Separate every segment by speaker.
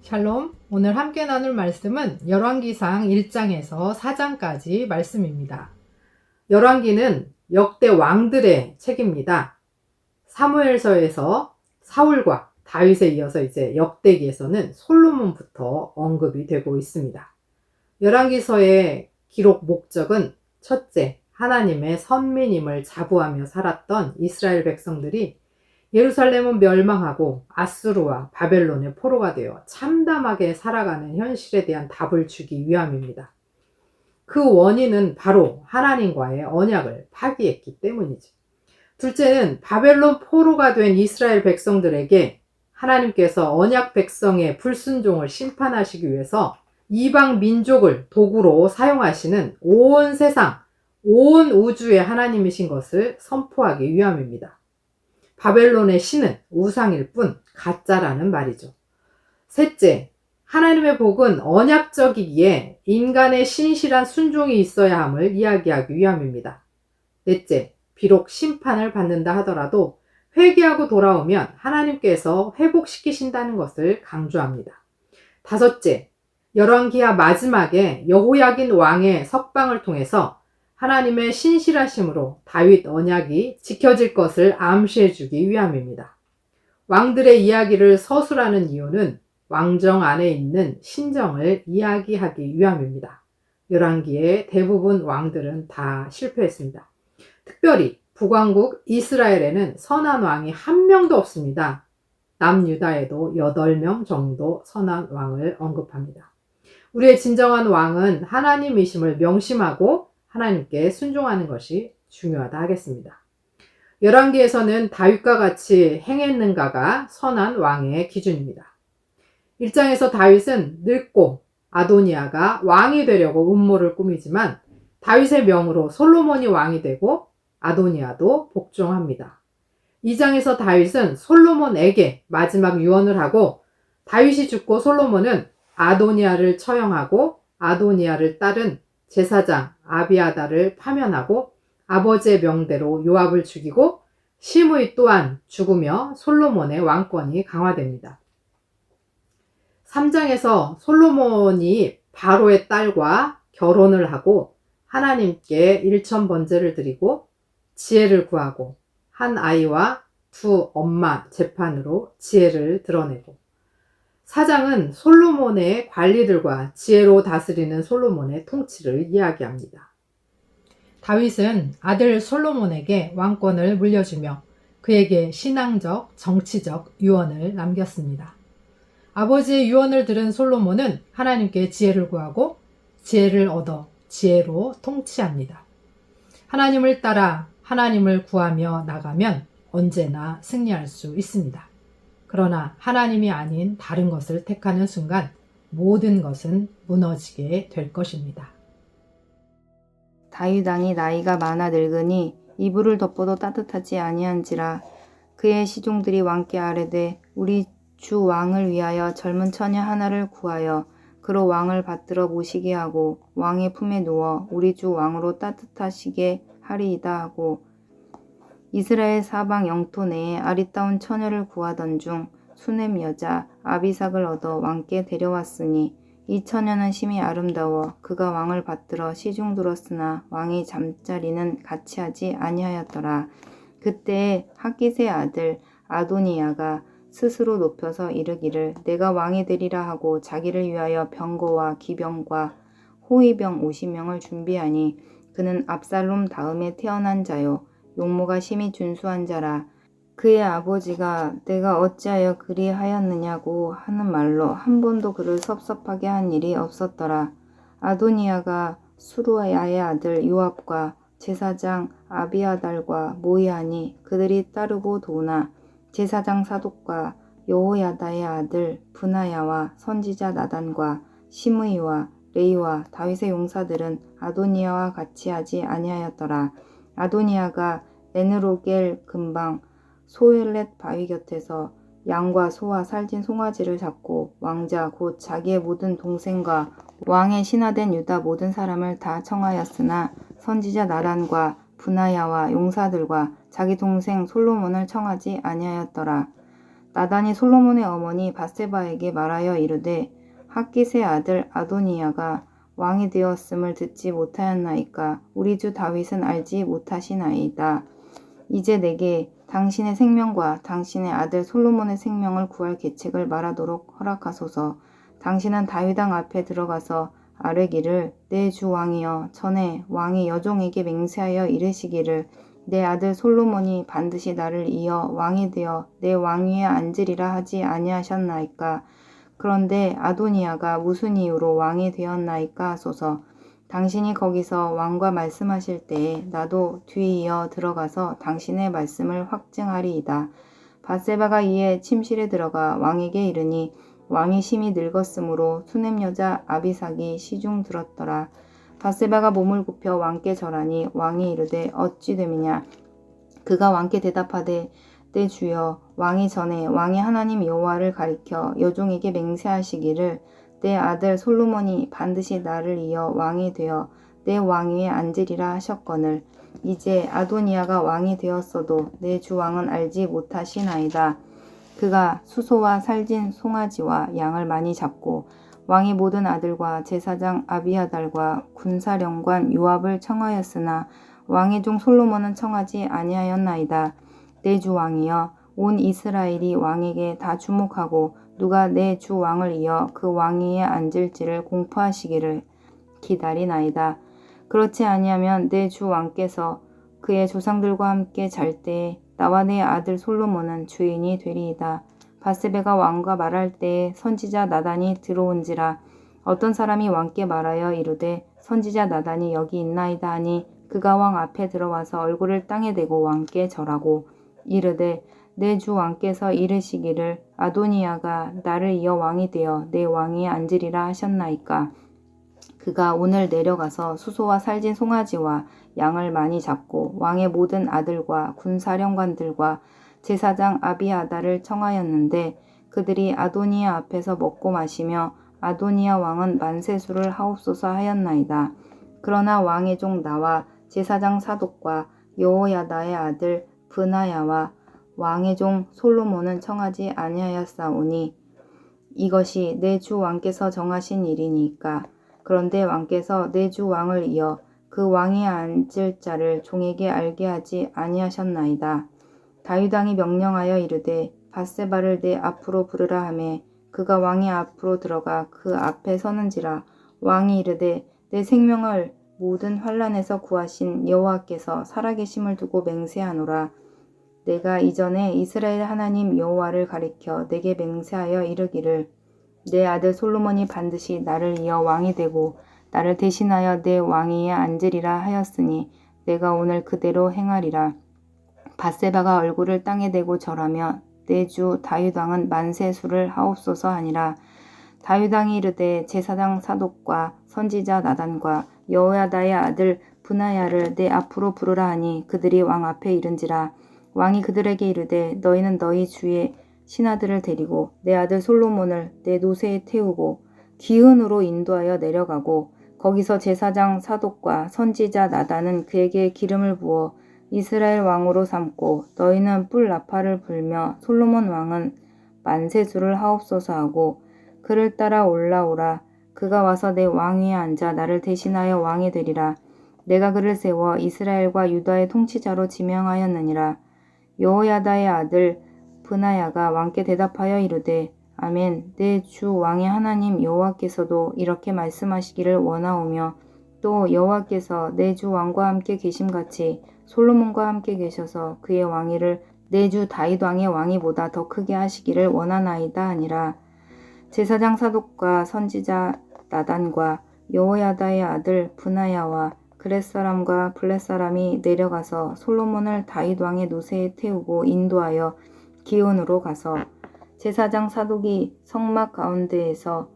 Speaker 1: 샬롬, 오늘 함께 나눌 말씀은 열왕기상 1장에서 4장까지 말씀입니다. 열왕기는 역대 왕들의 책입니다. 사무엘서에서 사울과 다윗에 이어서 이제 역대기에서는 솔로몬부터 언급이 되고 있습니다. 열왕기서의 기록 목적은 첫째, 하나님의 선민임을 자부하며 살았던 이스라엘 백성들이 예루살렘은 멸망하고 아수르와 바벨론의 포로가 되어 참담하게 살아가는 현실에 대한 답을 주기 위함입니다. 그 원인은 바로 하나님과의 언약을 파기했기 때문이죠. 둘째는 바벨론 포로가 된 이스라엘 백성들에게 하나님께서 언약 백성의 불순종을 심판하시기 위해서 이방 민족을 도구로 사용하시는 온 세상, 온 우주의 하나님이신 것을 선포하기 위함입니다. 바벨론의 신은 우상일 뿐 가짜라는 말이죠. 셋째, 하나님의 복은 언약적이기에 인간의 신실한 순종이 있어야 함을 이야기하기 위함입니다. 넷째, 비록 심판을 받는다 하더라도 회개하고 돌아오면 하나님께서 회복시키신다는 것을 강조합니다. 다섯째, 열왕기하 마지막에 여호야긴 왕의 석방을 통해서 하나님의 신실하심으로 다윗 언약이 지켜질 것을 암시해 주기 위함입니다. 왕들의 이야기를 서술하는 이유는 왕정 안에 있는 신정을 이야기하기 위함입니다. 열왕기의 대부분 왕들은 다 실패했습니다. 특별히 북왕국 이스라엘에는 선한 왕이 한 명도 없습니다. 남유다에도 8명 정도 선한 왕을 언급합니다. 우리의 진정한 왕은 하나님이심을 명심하고 하나님께 순종하는 것이 중요하다 하겠습니다. 열왕기에서는 다윗과 같이 행했는가가 선한 왕의 기준입니다. 1장에서 다윗은 늙고 아도니아가 왕이 되려고 음모를 꾸미지만 다윗의 명으로 솔로몬이 왕이 되고 아도니아도 복종합니다. 2장에서 다윗은 솔로몬에게 마지막 유언을 하고 다윗이 죽고 솔로몬은 아도니아를 처형하고 아도니아를 따른 제사장 아비아다를 파면하고 아버지의 명대로 요압을 죽이고 시므이 또한 죽으며 솔로몬의 왕권이 강화됩니다. 3장에서 솔로몬이 바로의 딸과 결혼을 하고 하나님께 일천 번제를 드리고 지혜를 구하고 한 아이와 두 엄마 재판으로 지혜를 드러내고 4장은 솔로몬의 관리들과 지혜로 다스리는 솔로몬의 통치를 이야기합니다. 다윗은 아들 솔로몬에게 왕권을 물려주며 그에게 신앙적, 정치적 유언을 남겼습니다. 아버지의 유언을 들은 솔로몬은 하나님께 지혜를 구하고 지혜를 얻어 지혜로 통치합니다. 하나님을 따라 하나님을 구하며 나가면 언제나 승리할 수 있습니다. 그러나 하나님이 아닌 다른 것을 택하는 순간 모든 것은 무너지게 될 것입니다.
Speaker 2: 다윗 왕이 나이가 많아 늙으니 이불을 덮어도 따뜻하지 아니한지라. 그의 시종들이 왕께 아뢰되 우리 주 왕을 위하여 젊은 처녀 하나를 구하여 그로 왕을 받들어 모시게 하고 왕의 품에 누워 우리 주 왕으로 따뜻하시게 하리이다 하고 이스라엘 사방 영토 내에 아리따운 처녀를 구하던 중 수넴 여자 아비삭을 얻어 왕께 데려왔으니 이 처녀는 심히 아름다워 그가 왕을 받들어 시중 들었으나 왕이 잠자리는 같이 하지 아니하였더라. 그때에 학깃의 아들 아도니아가 스스로 높여서 이르기를 내가 왕이 되리라 하고 자기를 위하여 병거와 기병과 호위병 50명을 준비하니 그는 압살롬 다음에 태어난 자요 용모가 심히 준수한 자라. 그의 아버지가 내가 어찌하여 그리하였느냐고 하는 말로 한 번도 그를 섭섭하게 한 일이 없었더라. 아도니아가 수루야의 아들 요압과 제사장 아비아달과 모이하니 그들이 따르고 도나 제사장 사독과 여호야다의 아들 브나야와 선지자 나단과 시므이와 레이와 다윗의 용사들은 아도니아와 같이 하지 아니하였더라. 아도니아가 에느로겔 근방 소엘렛 바위 곁에서 양과 소와 살진 송아지를 잡고 왕자 곧 자기의 모든 동생과 왕의 신하된 유다 모든 사람을 다 청하였으나 선지자 나단과 브나야와 용사들과 자기 동생 솔로몬을 청하지 아니하였더라. 나단이 솔로몬의 어머니 밧세바에게 말하여 이르되 핫깃의 아들 아도니야가 왕이 되었음을 듣지 못하였나이까 우리 주 다윗은 알지 못하시나이다. 이제 내게 당신의 생명과 당신의 아들 솔로몬의 생명을 구할 계책을 말하도록 허락하소서. 당신은 다윗 왕 앞에 들어가서 아뢰기를 내 주 왕이여 전에 왕이 여종에게 맹세하여 이르시기를 내 아들 솔로몬이 반드시 나를 이어 왕이 되어 내 왕위에 앉으리라 하지 아니하셨나이까. 그런데 아도니야가 무슨 이유로 왕이 되었나이까 하소서. 당신이 거기서 왕과 말씀하실 때에 나도 뒤이어 들어가서 당신의 말씀을 확증하리이다. 밧세바가 이에 침실에 들어가 왕에게 이르니 왕이 심히 늙었으므로 수냄 여자 아비삭이 시중 들었더라. 밧세바가 몸을 굽혀 왕께 절하니 왕이 이르되 어찌 됨이냐. 그가 왕께 대답하되 내 주여 왕이 전에 왕의 하나님 여호와를 가리켜 여종에게 맹세하시기를 내 아들 솔로몬이 반드시 나를 이어 왕이 되어 내 왕위에 앉으리라 하셨거늘 이제 아도니야가 왕이 되었어도 내 주 왕은 알지 못하시나이다. 그가 수소와 살진 송아지와 양을 많이 잡고 왕의 모든 아들과 제사장 아비아달과 군사령관 요압을 청하였으나 왕의 종 솔로몬은 청하지 아니하였나이다. 내 주 왕이여 온 이스라엘이 왕에게 다 주목하고 누가 내 주 왕을 이어 그 왕위에 앉을지를 공포하시기를 기다리나이다. 그렇지 아니하면 내 주 왕께서 그의 조상들과 함께 잘 때에 나와 내 아들 솔로몬은 주인이 되리이다. 밧세바가 왕과 말할 때에 선지자 나단이 들어온지라 어떤 사람이 왕께 말하여 이르되 선지자 나단이 여기 있나이다 하니 그가 왕 앞에 들어와서 얼굴을 땅에 대고 왕께 절하고 이르되 내 주 왕께서 이르시기를 아도니야가 나를 이어 왕이 되어 내 왕위에 앉으리라 하셨나이까. 그가 오늘 내려가서 수소와 살진 송아지와 양을 많이 잡고 왕의 모든 아들과 군사령관들과 제사장 아비아달을 청하였는데 그들이 아도니야 앞에서 먹고 마시며 아도니야 왕은 만세수를 하옵소서 하였나이다. 그러나 왕의 종 나와 제사장 사독과 여호야다의 아들 브나야와 왕의 종 솔로몬은 청하지 아니하였사오니 이것이 내 주 왕께서 정하신 일이니까. 그런데 왕께서 내 주 왕을 이어 그 왕위에 앉을 자를 종에게 알게 하지 아니하셨나이다. 다윗 왕이 명령하여 이르되 밧세바를 내 앞으로 부르라 하매 그가 왕의 앞으로 들어가 그 앞에 서는지라. 왕이 이르되 내 생명을 모든 환난에서 구하신 여호와께서 살아계심을 두고 맹세하노라. 내가 이전에 이스라엘 하나님 여호와를 가리켜 내게 맹세하여 이르기를 내 아들 솔로몬이 반드시 나를 이어 왕이 되고 나를 대신하여 내 왕위에 앉으리라 하였으니 내가 오늘 그대로 행하리라. 밧세바가 얼굴을 땅에 대고 절하며 내 주 다윗 왕은 만세수를 하옵소서 하니라. 다윗 왕이 이르되 제사장 사독과 선지자 나단과 여호야다의 아들 브나야를 내 앞으로 부르라 하니 그들이 왕 앞에 이른지라. 왕이 그들에게 이르되 너희는 너희 주의 신하들을 데리고 내 아들 솔로몬을 내 노새에 태우고 기은으로 인도하여 내려가고 거기서 제사장 사독과 선지자 나단은 그에게 기름을 부어 이스라엘 왕으로 삼고 너희는 뿔 나팔을 불며 솔로몬 왕은 만세수를 하옵소서 하고 그를 따라 올라오라. 그가 와서 내 왕위에 앉아 나를 대신하여 왕이 되리라. 내가 그를 세워 이스라엘과 유다의 통치자로 지명하였느니라. 여호야다의 아들 브나야가 왕께 대답하여 이르되 아멘. 내 주 왕의 하나님 여호와께서도 이렇게 말씀하시기를 원하오며 또 여호와께서 내 주 왕과 함께 계심같이 솔로몬과 함께 계셔서 그의 왕위를 내 주 다윗 왕의 왕위보다 더 크게 하시기를 원하나이다 하니라. 제사장 사독과 선지자 나단과 여호야다의 아들 브나야와 그렛 사람과 블렛 사람이 내려가서 솔로몬을 다윗 왕의 노새에 태우고 인도하여 기온으로 가서 제사장 사독이 성막 가운데에서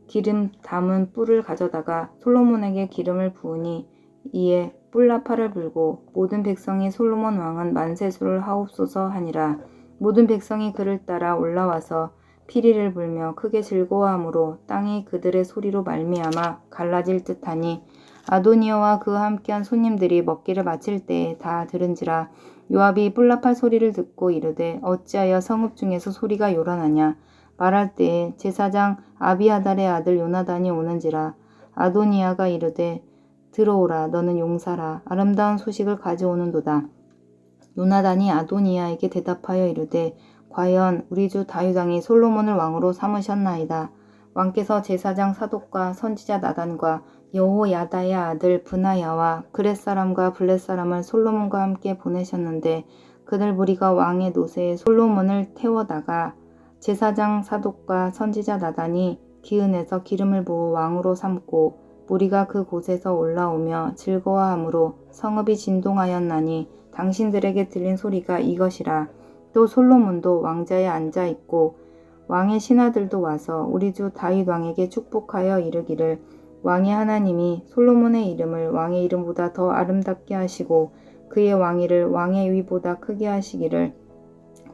Speaker 2: 기름 담은 뿔을 가져다가 솔로몬에게 기름을 부으니 이에 뿔나팔을 불고 모든 백성이 솔로몬 왕은 만세수를 하옵소서 하니라. 모든 백성이 그를 따라 올라와서 피리를 불며 크게 즐거워하므로 땅이 그들의 소리로 말미암아 갈라질 듯하니 아도니아와 그와 함께한 손님들이 먹기를 마칠 때에 다 들은지라. 요압이 뿔라팔 소리를 듣고 이르되 어찌하여 성읍 중에서 소리가 요란하냐. 말할 때에 제사장 아비아달의 아들 요나단이 오는지라. 아도니아가 이르되 들어오라. 너는 용사라. 아름다운 소식을 가져오는도다. 요나단이 아도니아에게 대답하여 이르되 과연 우리 주 다윗 왕이 솔로몬을 왕으로 삼으셨나이다. 왕께서 제사장 사독과 선지자 나단과 여호야다의 아들 브나야와 그렛 사람과 블렛 사람을 솔로몬과 함께 보내셨는데 그들 무리가 왕의 노새에 솔로몬을 태워다가 제사장 사독과 선지자 나단이 기은에서 기름을 부어 왕으로 삼고 무리가 그 곳에서 올라오며 즐거워하므로 성읍이 진동하였나니 당신들에게 들린 소리가 이것이라. 또 솔로몬도 왕자에 앉아 있고 왕의 신하들도 와서 우리 주 다윗 왕에게 축복하여 이르기를 왕의 하나님이 솔로몬의 이름을 왕의 이름보다 더 아름답게 하시고 그의 왕위를 왕의 위보다 크게 하시기를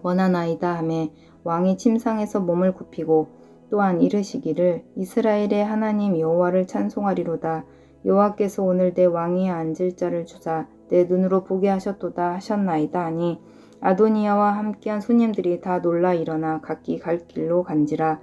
Speaker 2: 원하나이다 하매 왕이 침상에서 몸을 굽히고 또한 이르시기를 이스라엘의 하나님 여호와를 찬송하리로다. 여호와께서 오늘 내 왕위에 앉을 자를 주사 내 눈으로 보게 하셨도다 하셨나이다 하니 아도니아와 함께한 손님들이 다 놀라 일어나 각기 갈 길로 간지라.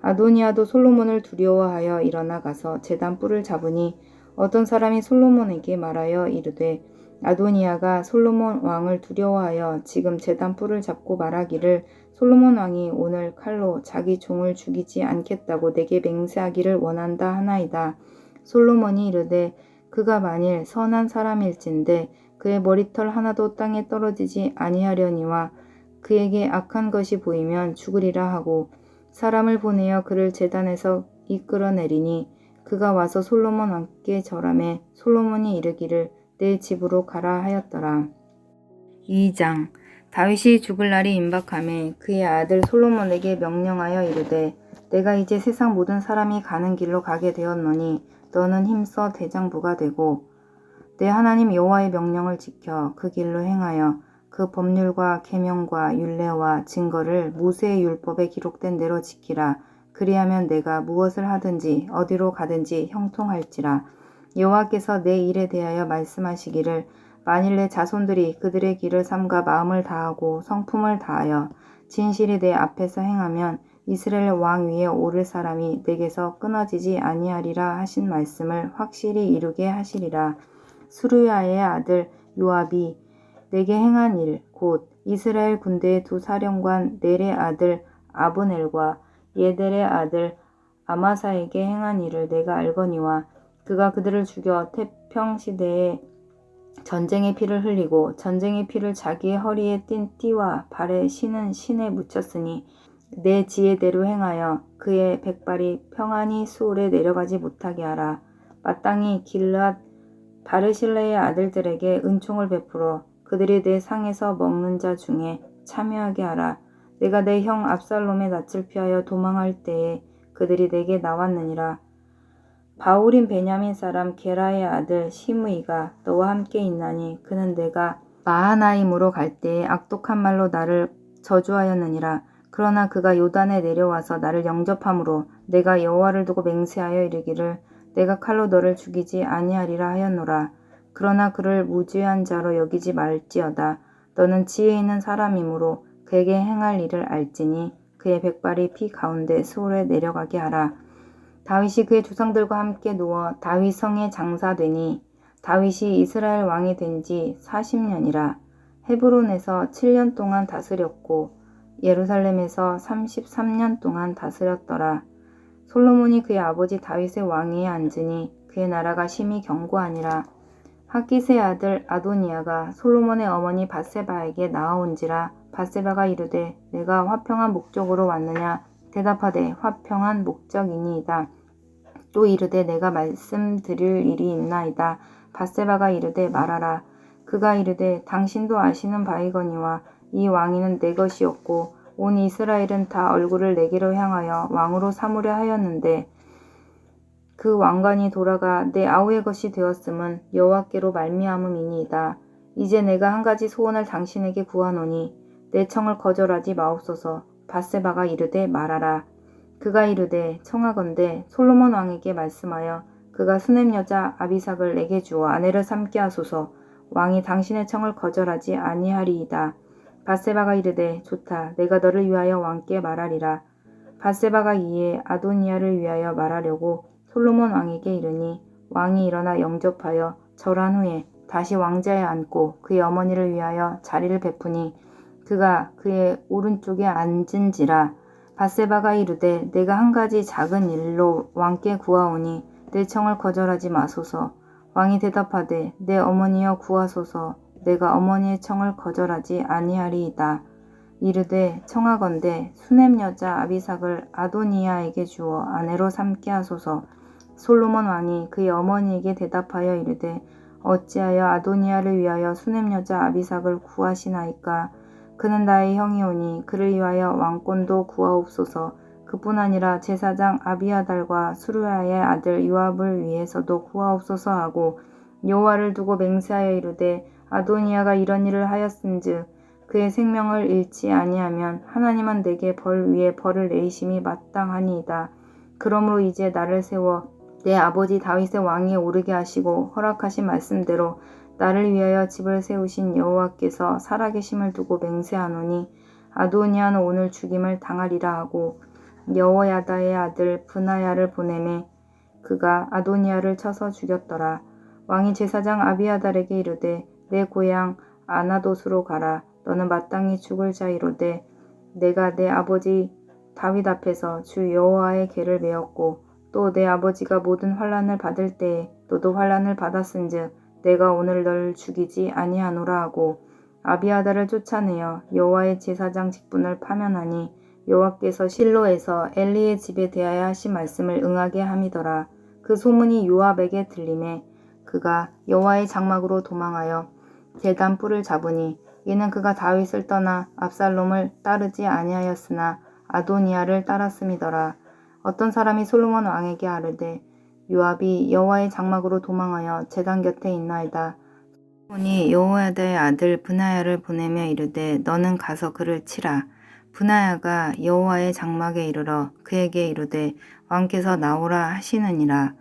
Speaker 2: 아도니아도 솔로몬을 두려워하여 일어나 가서 제단 뿔을 잡으니 어떤 사람이 솔로몬에게 말하여 이르되 아도니아가 솔로몬 왕을 두려워하여 지금 제단 뿔을 잡고 말하기를 솔로몬 왕이 오늘 칼로 자기 종을 죽이지 않겠다고 내게 맹세하기를 원한다 하나이다. 솔로몬이 이르되 그가 만일 선한 사람일진데 그의 머리털 하나도 땅에 떨어지지 아니하려니와 그에게 악한 것이 보이면 죽으리라 하고 사람을 보내어 그를 제단에서 이끌어내리니 그가 와서 솔로몬 왕께 절하매 솔로몬이 이르기를 내 집으로 가라 하였더라. 2장 다윗이 죽을 날이 임박하매 그의 아들 솔로몬에게 명령하여 이르되 내가 이제 세상 모든 사람이 가는 길로 가게 되었노니 너는 힘써 대장부가 되고 내 하나님 여호와의 명령을 지켜 그 길로 행하여 그 법률과 계명과 율례와 증거를 모세의 율법에 기록된 대로 지키라. 그리하면 내가 무엇을 하든지 어디로 가든지 형통할지라. 여호와께서 내 일에 대하여 말씀하시기를 만일 내 자손들이 그들의 길을 삼가 마음을 다하고 성품을 다하여 진실이 내 앞에서 행하면 이스라엘 왕 위에 오를 사람이 내게서 끊어지지 아니하리라 하신 말씀을 확실히 이루게 하시리라. 수르야의 아들 요압이 내게 행한 일 곧 이스라엘 군대의 두 사령관 넬의 아들 아브넬과 예델의 아들 아마사에게 행한 일을 내가 알거니와 그가 그들을 죽여 태평시대에 전쟁의 피를 흘리고 전쟁의 피를 자기의 허리에 띤 띠와 발에 신은 신에 묻혔으니 내 지혜대로 행하여 그의 백발이 평안히 수올에 내려가지 못하게 하라. 마땅히 길앗 바르실레의 아들들에게 은총을 베풀어 그들이 내 상에서 먹는 자 중에 참여하게 하라. 내가 내 형 압살롬의 낯을 피하여 도망할 때에 그들이 내게 나왔느니라. 바울인 베냐민 사람 게라의 아들 시므이가 너와 함께 있나니 그는 내가 마하나임으로 갈 때에 악독한 말로 나를 저주하였느니라. 그러나 그가 요단에 내려와서 나를 영접함으로 내가 여호와를 두고 맹세하여 이르기를 내가 칼로 너를 죽이지 아니하리라 하였노라. 그러나 그를 무죄한 자로 여기지 말지어다. 너는 지혜 있는 사람이므로 그에게 행할 일을 알지니 그의 백발이 피 가운데 수올에 내려가게 하라. 다윗이 그의 조상들과 함께 누워 다윗 성에 장사되니 다윗이 이스라엘 왕이 된 지 40년이라. 헤브론에서 7년 동안 다스렸고 예루살렘에서 33년 동안 다스렸더라. 솔로몬이 그의 아버지 다윗의 왕위에 앉으니 그의 나라가 심히 견고하니라. 하깃의 아들 아도니아가 솔로몬의 어머니 밧세바에게 나아온지라. 밧세바가 이르되 내가 화평한 목적으로 왔느냐. 대답하되 화평한 목적이니이다. 또 이르되 내가 말씀드릴 일이 있나이다. 밧세바가 이르되 말하라. 그가 이르되 당신도 아시는 바이거니와 이 왕위는 내 것이었고 온 이스라엘은 다 얼굴을 내게로 향하여 왕으로 삼으려 하였는데 그 왕관이 돌아가 내 아우의 것이 되었음은 여호와께로 말미암음이니이다. 이제 내가 한 가지 소원을 당신에게 구하노니 내 청을 거절하지 마옵소서. 밧세바가 이르되 말하라. 그가 이르되 청하건대 솔로몬 왕에게 말씀하여 그가 수냄 여자 아비삭을 내게 주어 아내를 삼게 하소서. 왕이 당신의 청을 거절하지 아니하리이다. 밧세바가 이르되 좋다. 내가 너를 위하여 왕께 말하리라. 밧세바가 이에 아도니아를 위하여 말하려고 솔로몬 왕에게 이르니 왕이 일어나 영접하여 절한 후에 다시 왕자에 앉고 그의 어머니를 위하여 자리를 베푸니 그가 그의 오른쪽에 앉은지라. 밧세바가 이르되 내가 한 가지 작은 일로 왕께 구하오니 내 청을 거절하지 마소서. 왕이 대답하되 내 어머니여 구하소서. 내가 어머니의 청을 거절하지 아니하리이다. 이르되 청하건대 수넴 여자 아비삭을 아도니아에게 주어 아내로 삼게 하소서. 솔로몬 왕이 그의 어머니에게 대답하여 이르되 어찌하여 아도니아를 위하여 수넴 여자 아비삭을 구하시나이까. 그는 나의 형이오니 그를 위하여 왕권도 구하옵소서. 그뿐 아니라 제사장 아비아달과 수르야의 아들 요압을 위해서도 구하옵소서 하고 여호와를 두고 맹세하여 이르되 아도니아가 이런 일을 하였은즉 그의 생명을 잃지 아니하면 하나님은 내게 벌 위에 벌을 내리심이 마땅하니이다. 그러므로 이제 나를 세워 내 아버지 다윗의 왕위에 오르게 하시고 허락하신 말씀대로 나를 위하여 집을 세우신 여호와께서 살아계심을 두고 맹세하노니 아도니아는 오늘 죽임을 당하리라 하고 여호야다의 아들 브나야를 보내매 그가 아도니아를 쳐서 죽였더라. 왕이 제사장 아비아달에게 이르되 내 고향 아나돗으로 가라. 너는 마땅히 죽을 자이로되 내가 내 아버지 다윗 앞에서 주 여호와의 궤를 메었고 또 내 아버지가 모든 환난을 받을 때에 너도 환난을 받았은즉 내가 오늘 너를 죽이지 아니하노라 하고 아비아달을 쫓아내어 여호와의 제사장 직분을 파면하니 여호와께서 실로에서 엘리의 집에 대하여 하신 말씀을 응하게 함이더라. 그 소문이 요압에게 들리매 그가 여호와의 장막으로 도망하여 제단 뿔을 잡으니 이는 그가 다윗을 떠나 압살롬을 따르지 아니하였으나 아도니아를 따랐음이더라. 어떤 사람이 솔로몬 왕에게 아뢰되 요압이 여호와의 장막으로 도망하여 제단 곁에 있나이다. 솔로몬이 여호야다의 아들 브나야를 보내며 이르되 너는 가서 그를 치라. 브나야가 여호와의 장막에 이르러 그에게 이르되 왕께서 나오라 하시느니라.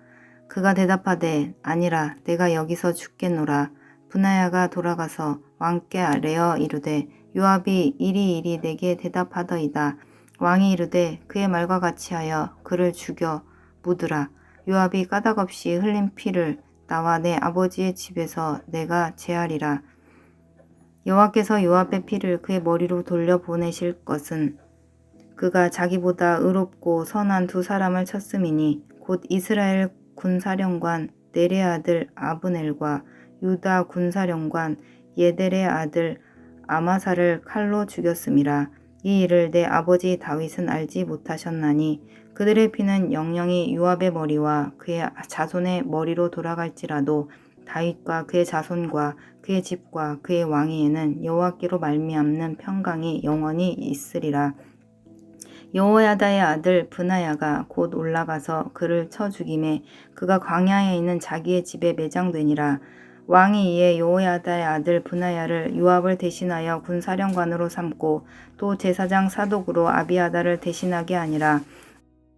Speaker 2: 그가 대답하되 아니라 내가 여기서 죽겠노라. 브나야가 돌아가서 왕께 아뢰어 이르되 요압이 이리 내게 대답하더이다. 왕이 이르되 그의 말과 같이 하여 그를 죽여 묻으라. 요압이 까닭없이 흘린 피를 나와 내 아버지의 집에서 내가 제하리라. 여호와께서 요압의 피를 그의 머리로 돌려보내실 것은 그가 자기보다 의롭고 선한 두 사람을 쳤음이니 곧 이스라엘 군사령관 넬의 아들 아브넬과 유다 군사령관 예델의 아들 아마사를 칼로 죽였음이라. 이 일을 내 아버지 다윗은 알지 못하셨나니 그들의 피는 영영이 요압의 머리와 그의 자손의 머리로 돌아갈지라도 다윗과 그의 자손과 그의 집과 그의 왕위에는 여호와께로 말미암는 평강이 영원히 있으리라. 여호야다의 아들 브나야가 곧 올라가서 그를 쳐 죽이매 그가 광야에 있는 자기의 집에 매장되니라. 왕이 이에 여호야다의 아들 브나야를 요압을 대신하여 군사령관으로 삼고 또 제사장 사독으로 아비아달을 대신하게 하니라.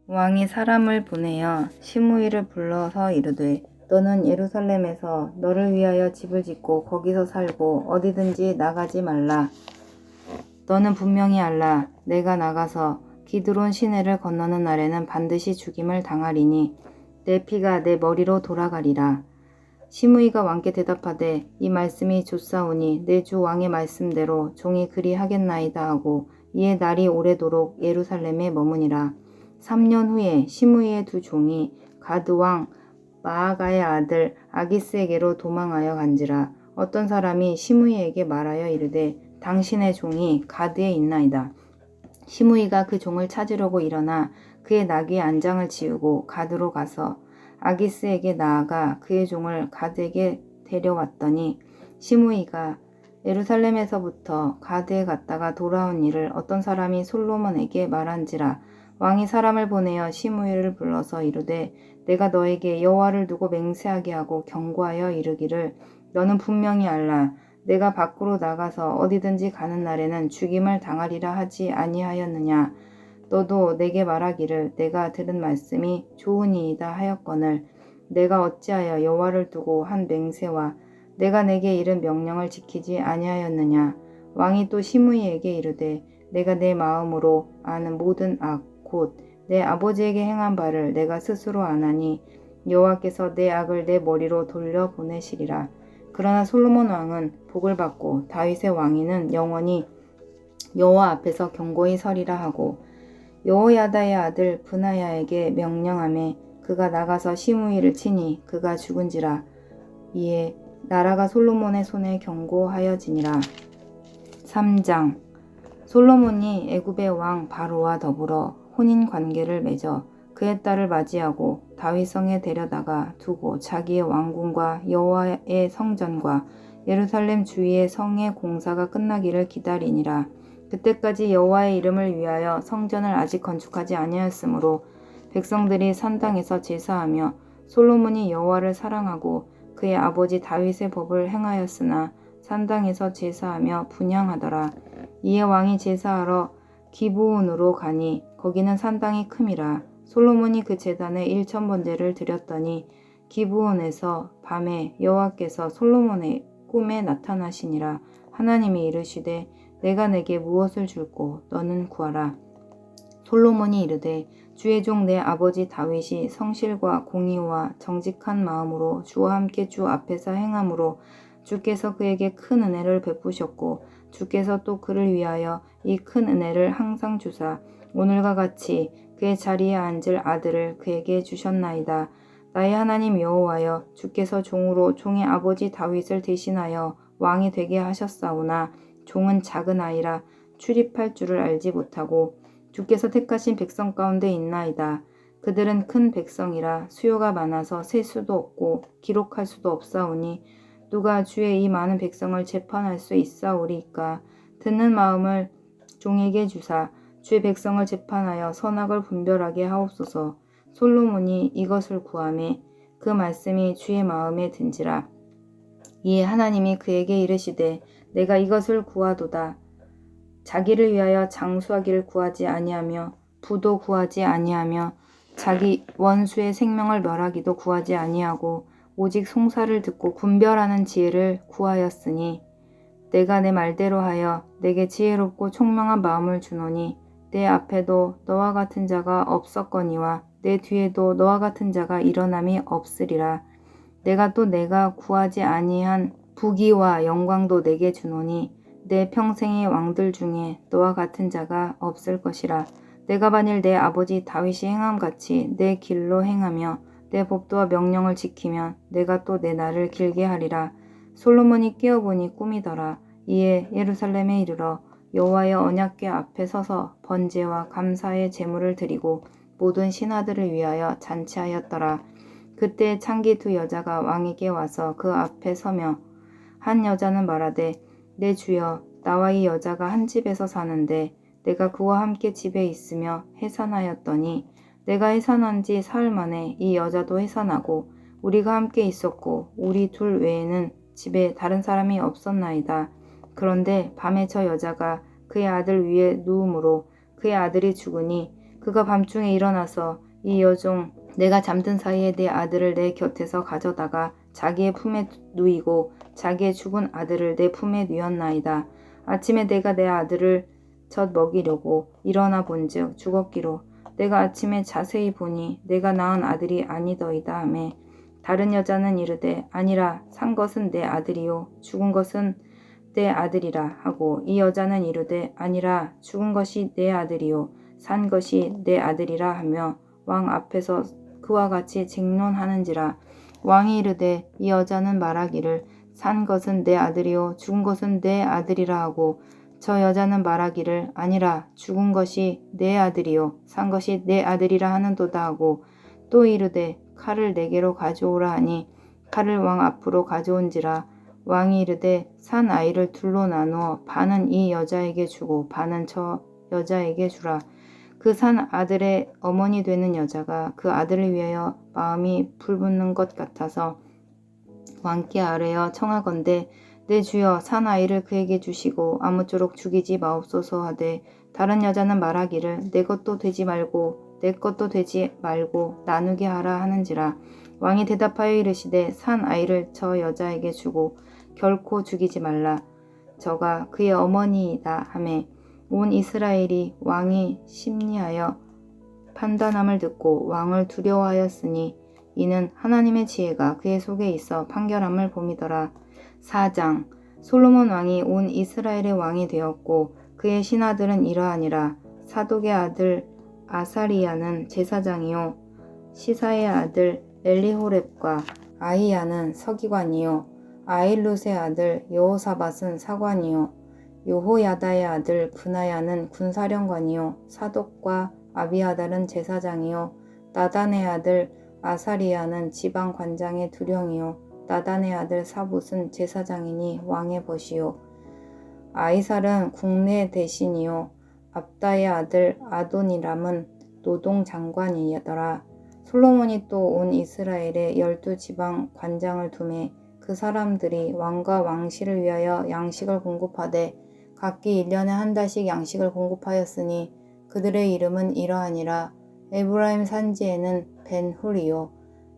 Speaker 2: 왕이 사람을 보내어 시므이를 불러서 이르되 너는 예루살렘에서 너를 위하여 집을 짓고 거기서 살고 어디든지 나가지 말라. 너는 분명히 알라. 내가 나가서 기드론 시내를 건너는 날에는 반드시 죽임을 당하리니 내 피가 내 머리로 돌아가리라. 시므이가 왕께 대답하되 이 말씀이 좋사오니 내 주 왕의 말씀대로 종이 그리 하겠나이다 하고 이에 날이 오래도록 예루살렘에 머무니라. 3년 후에 시므이의 두 종이 가드 왕 마아가의 아들 아기스에게로 도망하여 간지라. 어떤 사람이 시므이에게 말하여 이르되 당신의 종이 가드에 있나이다. 시므이가 그 종을 찾으려고 일어나 그의 나귀의 안장을 지우고 가드로 가서 아기스에게 나아가 그의 종을 가드에게 데려왔더니 시므이가 예루살렘에서부터 가드에 갔다가 돌아온 일을 어떤 사람이 솔로몬에게 말한지라. 왕이 사람을 보내어 시므이를 불러서 이르되 내가 너에게 여호와를 두고 맹세하게 하고 경고하여 이르기를 너는 분명히 알라. 내가 밖으로 나가서 어디든지 가는 날에는 죽임을 당하리라 하지 아니하였느냐. 너도 내게 말하기를 내가 들은 말씀이 좋으니이다 하였거늘 내가 어찌하여 여호와를 두고 한 맹세와 내가 내게 이른 명령을 지키지 아니하였느냐. 왕이 또 시므이에게 이르되 내가 내 마음으로 아는 모든 악 곧 내 아버지에게 행한 바를 내가 스스로 아나니 여호와께서 내 악을 내 머리로 돌려 보내시리라. 그러나 솔로몬 왕은 복을 받고 다윗의 왕위는 영원히 여호와 앞에서 견고히 서리라 하고 여호야다의 아들 브나야에게 명령하매 그가 나가서 시므이를 치니 그가 죽은지라. 이에 나라가 솔로몬의 손에 견고하여지니라. 3장. 솔로몬이 애굽의 왕 바로와 더불어 혼인 관계를 맺어 그의 딸을 맞이하고 다윗성에 데려다가 두고 자기의 왕궁과 여호와의 성전과 예루살렘 주위의 성의 공사가 끝나기를 기다리니라. 그때까지 여호와의 이름을 위하여 성전을 아직 건축하지 아니하였으므로 백성들이 산당에서 제사하며 솔로몬이 여호와를 사랑하고 그의 아버지 다윗의 법을 행하였으나 산당에서 제사하며 분향하더라. 이에 왕이 제사하러 기브온으로 가니 거기는 산당이 큼이라. 솔로몬이 그 제단에 1000번제를 드렸더니 기브온에서 밤에 여호와께서 솔로몬의 꿈에 나타나시니라. 하나님이 이르시되 내가 내게 무엇을 줄꼬 너는 구하라. 솔로몬이 이르되 주의 종 내 아버지 다윗이 성실과 공의와 정직한 마음으로 주와 함께 주 앞에서 행함으로 주께서 그에게 큰 은혜를 베푸셨고 주께서 또 그를 위하여 이 큰 은혜를 항상 주사 오늘과 같이 그의 자리에 앉을 아들을 그에게 주셨나이다. 나의 하나님 여호와여 주께서 종으로 종의 아버지 다윗을 대신하여 왕이 되게 하셨사오나 종은 작은 아이라 출입할 줄을 알지 못하고 주께서 택하신 백성 가운데 있나이다. 그들은 큰 백성이라 수요가 많아서 셀 수도 없고 기록할 수도 없사오니 누가 주의 이 많은 백성을 재판할 수 있사오리이까. 듣는 마음을 종에게 주사 주의 백성을 재판하여 선악을 분별하게 하옵소서. 솔로몬이 이것을 구하매 그 말씀이 주의 마음에 든지라. 이에 하나님이 그에게 이르시되 내가 이것을 구하도다. 자기를 위하여 장수하기를 구하지 아니하며 부도 구하지 아니하며 자기 원수의 생명을 멸하기도 구하지 아니하고 오직 송사를 듣고 분별하는 지혜를 구하였으니 내가 내 말대로 하여 내게 지혜롭고 총명한 마음을 주노니 내 앞에도 너와 같은 자가 없었거니와 내 뒤에도 너와 같은 자가 일어남이 없으리라. 내가 또 내가 구하지 아니한 부귀와 영광도 내게 주노니 내 평생의 왕들 중에 너와 같은 자가 없을 것이라. 내가 만일 내 아버지 다윗이 행함같이 내 길로 행하며 내 법도와 명령을 지키면 내가 또 내 날을 길게 하리라. 솔로몬이 깨어보니 꿈이더라. 이에 예루살렘에 이르러 여호와의 언약궤 앞에 서서 번제와 감사의 제물을 드리고 모든 신하들을 위하여 잔치하였더라. 그때 창기 두 여자가 왕에게 와서 그 앞에 서며 한 여자는 말하되 내 주여 나와 이 여자가 한 집에서 사는데 내가 그와 함께 집에 있으며 해산하였더니 내가 해산한 지 사흘 만에 이 여자도 해산하고 우리가 함께 있었고 우리 둘 외에는 집에 다른 사람이 없었나이다. 그런데 밤에 저 여자가 그의 아들 위에 누움으로 그의 아들이 죽으니 그가 밤중에 일어나서 이 여종 내가 잠든 사이에 내 아들을 내 곁에서 가져다가 자기의 품에 누이고 자기의 죽은 아들을 내 품에 누였나이다. 아침에 내가 내 아들을 젖 먹이려고 일어나 본즉 죽었기로 내가 아침에 자세히 보니 내가 낳은 아들이 아니더이다 하매 다른 여자는 이르되 아니라 산 것은 내 아들이요 죽은 것은 내 아들이라 하고 이 여자는 이르되 아니라 죽은 것이 내 아들이요 산 것이 내 아들이라 하며 왕 앞에서 그와 같이 쟁론하는지라. 왕이 이르되 이 여자는 말하기를 산 것은 내 아들이요 죽은 것은 내 아들이라 하고 저 여자는 말하기를 아니라 죽은 것이 내 아들이요 산 것이 내 아들이라 하는도다 하고 또 이르되 칼을 내게로 가져오라 하니 칼을 왕 앞으로 가져온지라. 왕이 이르되 산 아이를 둘로 나누어 반은 이 여자에게 주고 반은 저 여자에게 주라. 그 산 아들의 어머니 되는 여자가 그 아들을 위하여 마음이 불붙는 것 같아서 왕께 아뢰어 청하건대 내 주여 산 아이를 그에게 주시고 아무쪼록 죽이지 마옵소서 하되 다른 여자는 말하기를 내 것도 되지 말고 내 것도 되지 말고 나누게 하라 하는지라. 왕이 대답하여 이르시되 산 아이를 저 여자에게 주고 결코 죽이지 말라. 저가 그의 어머니이다 하매 온 이스라엘이 왕이 심리하여 판단함을 듣고 왕을 두려워하였으니 이는 하나님의 지혜가 그의 속에 있어 판결함을 봄이더라. 4장 솔로몬 왕이 온 이스라엘의 왕이 되었고 그의 신하들은 이러하니라. 사독의 아들 아사리야는 제사장이요 시사의 아들 엘리호렙과 아히야는 서기관이요 아일룻의 아들 여호사밧은 사관이요 여호야다의 아들 브나야는 군사령관이요 사독과 아비아달은 제사장이요 나단의 아들 아사리야는 지방 관장의 두령이요 나단의 아들 사봇은 제사장이니 왕의 벗이요 아이살은 국내 대신이요 압다의 아들 아도니람은 노동장관이더라. 솔로몬이 또 온 이스라엘에 12지방 관장을 두매 그 사람들이 왕과 왕실을 위하여 양식을 공급하되 각기 1년에 한 달씩 양식을 공급하였으니 그들의 이름은 이러하니라. 에브라임 산지에는 벤훌이요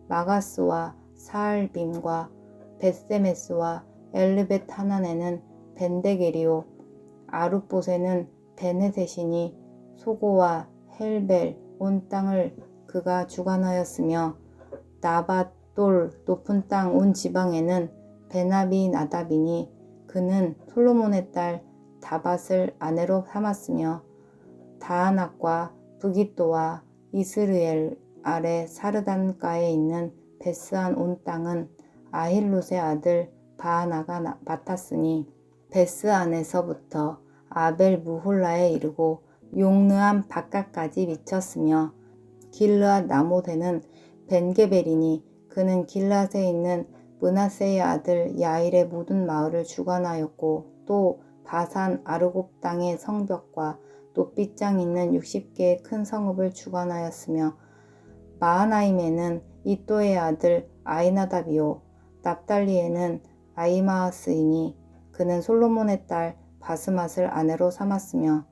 Speaker 2: 마가스와 사알빔과 벳세메스와 엘르벳 하난에는 벤데겔이요 아룻봇에는 베네셋이니 소고와 헬벨 온 땅을 그가 주관하였으며 나밧돌 높은 땅 온 지방에는 베나비 나답이니 그는 솔로몬의 딸 다밧을 아내로 삼았으며 다아낙과 부깃도와 이스르엘 아래 사르단가에 있는 베스안 온 땅은 아힐롯의 아들 바하나가 맡았으니 베스안에서부터 아벨 무홀라에 이르고 용르암 바깥까지 미쳤으며 길르앗 나못에는 벤게벨이니 그는 길르앗에 있는 므낫세의 아들 야일의 모든 마을을 주관하였고 또 바산 아르곱 땅의 성벽과 높이장 있는 60개의 큰 성읍을 주관하였으며 마하나임에는 이또의 아들 아이나답이요 납달리에는 아이마하스이니 그는 솔로몬의 딸 바스맛을 아내로 삼았으며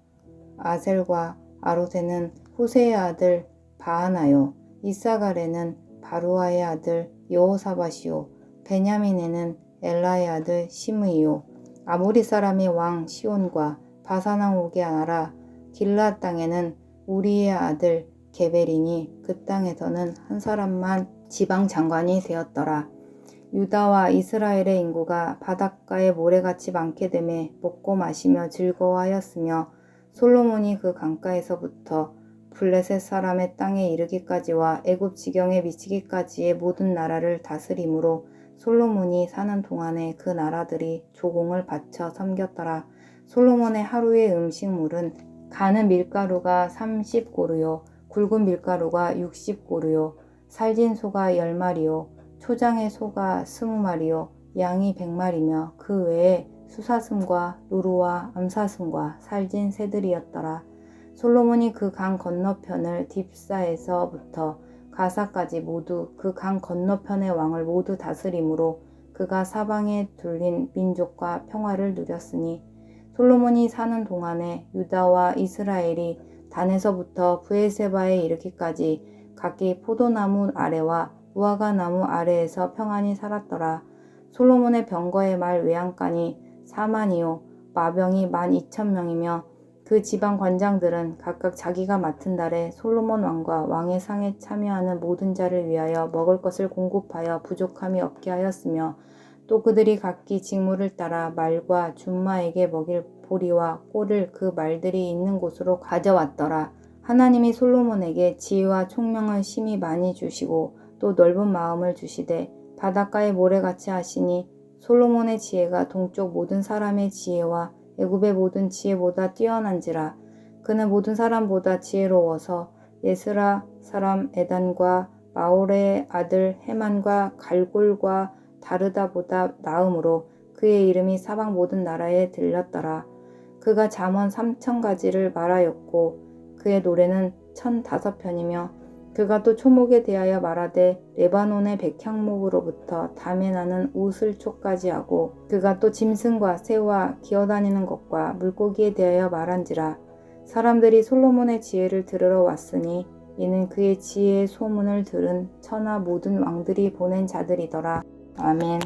Speaker 2: 아셀과 아롯에는 후세의 아들 바하나요 이사갈에는 바루아의 아들 여호사밧이요 베냐민에는 엘라의 아들 시므이요 아모리 사람의 왕 시온과 바사왕 오게 나라 길르앗 땅에는 우리의 아들 게벨이니 그 땅에서는 한 사람만 지방 장관이 되었더라. 유다와 이스라엘의 인구가 바닷가의 모래같이 많게 되매 먹고 마시며 즐거워하였으며 솔로몬이 그 강가에서부터 블레셋 사람의 땅에 이르기까지와 애굽 지경에 미치기까지의 모든 나라를 다스림으로 솔로몬이 사는 동안에 그 나라들이 조공을 바쳐 섬겼더라. 솔로몬의 하루의 음식물은 가는 밀가루가 30고루요 굵은 밀가루가 60고루요 살진 소가 10마리요 초장의 소가 20마리요 양이 100마리며 그 외에 수사슴과 누루와 암사슴과 살진 새들이었더라. 솔로몬이 그 강 건너편을 딥사에서부터 가사까지 모두 그 강 건너편의 왕을 모두 다스림으로 그가 사방에 둘린 민족과 평화를 누렸으니 솔로몬이 사는 동안에 유다와 이스라엘이 단에서부터 브에세바에 이르기까지 각기 포도나무 아래와 무화과 나무 아래에서 평안히 살았더라. 솔로몬의 병거의 말 외양간이 4만이요 마병이 12,000명이며 그 지방 관장들은 각각 자기가 맡은 달에 솔로몬 왕과 왕의 상에 참여하는 모든 자를 위하여 먹을 것을 공급하여 부족함이 없게 하였으며 또 그들이 각기 직무를 따라 말과 준마에게 먹일 보리와 꼴을 그 말들이 있는 곳으로 가져왔더라. 하나님이 솔로몬에게 지혜와 총명을 심히 많이 주시고 또 넓은 마음을 주시되 바닷가의 모래같이 하시니 솔로몬의 지혜가 동쪽 모든 사람의 지혜와 애굽의 모든 지혜보다 뛰어난지라. 그는 모든 사람보다 지혜로워서 예스라 사람 에단과 마올의 아들 헤만과 갈골과 다르다보다 나음으로 그의 이름이 사방 모든 나라에 들렸더라. 그가 잠언 3,000가지를 말하였고 그의 노래는 1,005편이며 그가 또 초목에 대하여 말하되 레바논의 백향목으로부터 담에 나는 우슬초까지 하고 그가 또 짐승과 새와 기어다니는 것과 물고기에 대하여 말한지라. 사람들이 솔로몬의 지혜를 들으러 왔으니 이는 그의 지혜의 소문을 들은 천하 모든 왕들이 보낸 자들이더라. 아멘.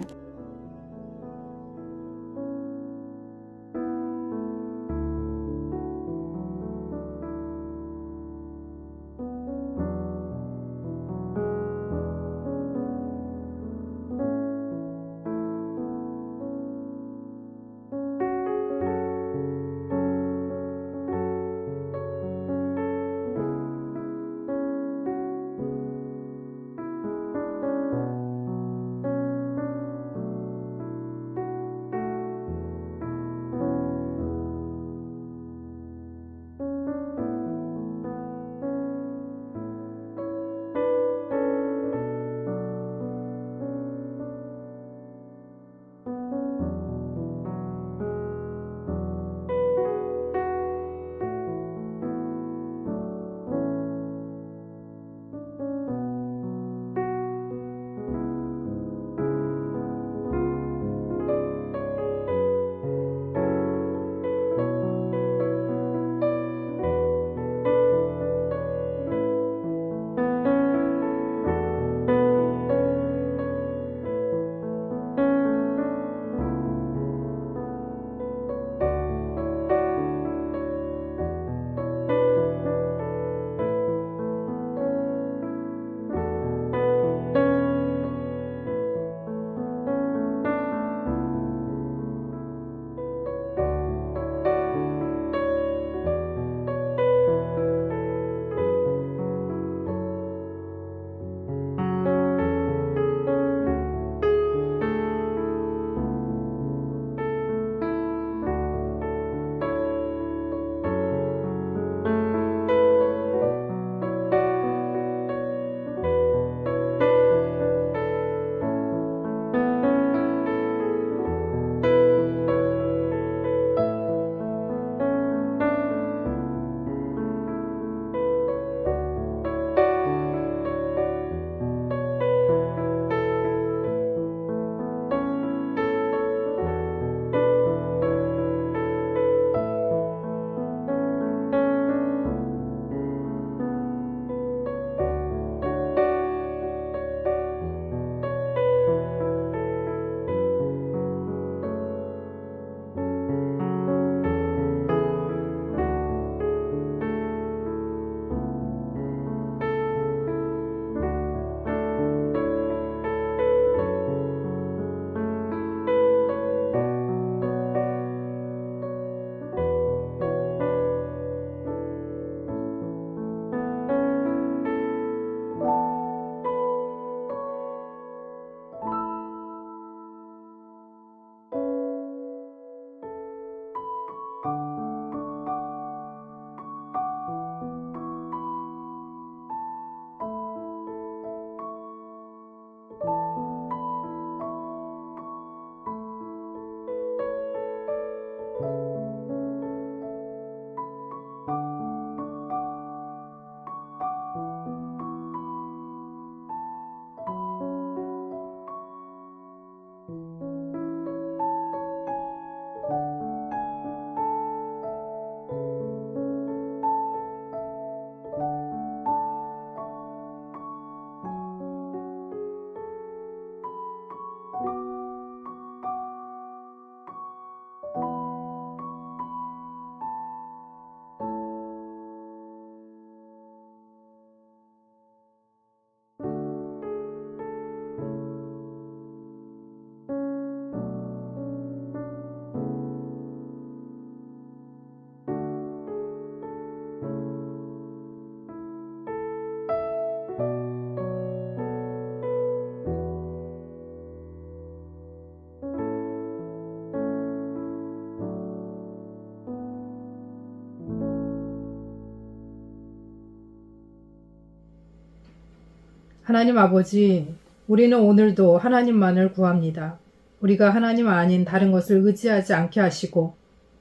Speaker 1: 하나님 아버지, 우리는 오늘도 하나님만을 구합니다. 우리가 하나님 아닌 다른 것을 의지하지 않게 하시고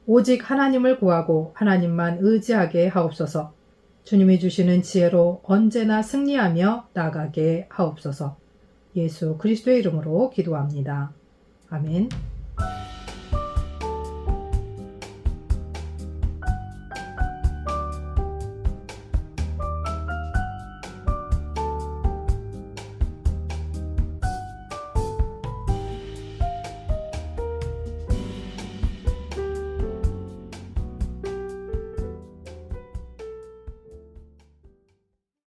Speaker 1: 오직 하나님을 구하고 하나님만 의지하게 하옵소서. 주님이 주시는 지혜로 언제나 승리하며 나가게 하옵소서. 예수 그리스도의 이름으로 기도합니다. 아멘.